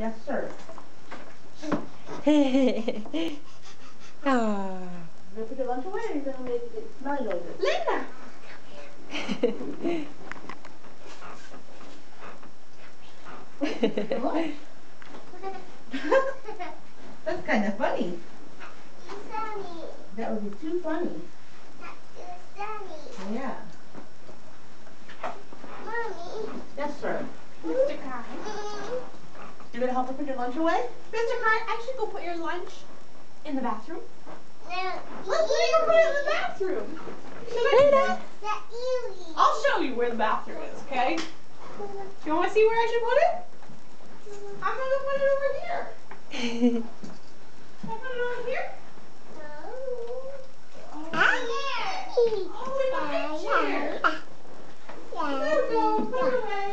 Yes, sir. Ah. You're gonna put your lunch away or you're gonna make it smell really good? Linda! Your lunch. That's kind of funny. That would be too funny. Yeah. Mommy. Yes, sir. Mr. Kai. You're gonna help her put your lunch away? Mr. Kai, I should go put your lunch in the bathroom. No. Let's go put it in the bathroom. Lena. I'll show you where the bathroom is, okay? You want to see where I should put it? I'm going to put it over here. Can I put it over here? Oh, in the big chair. There we go. Put it away.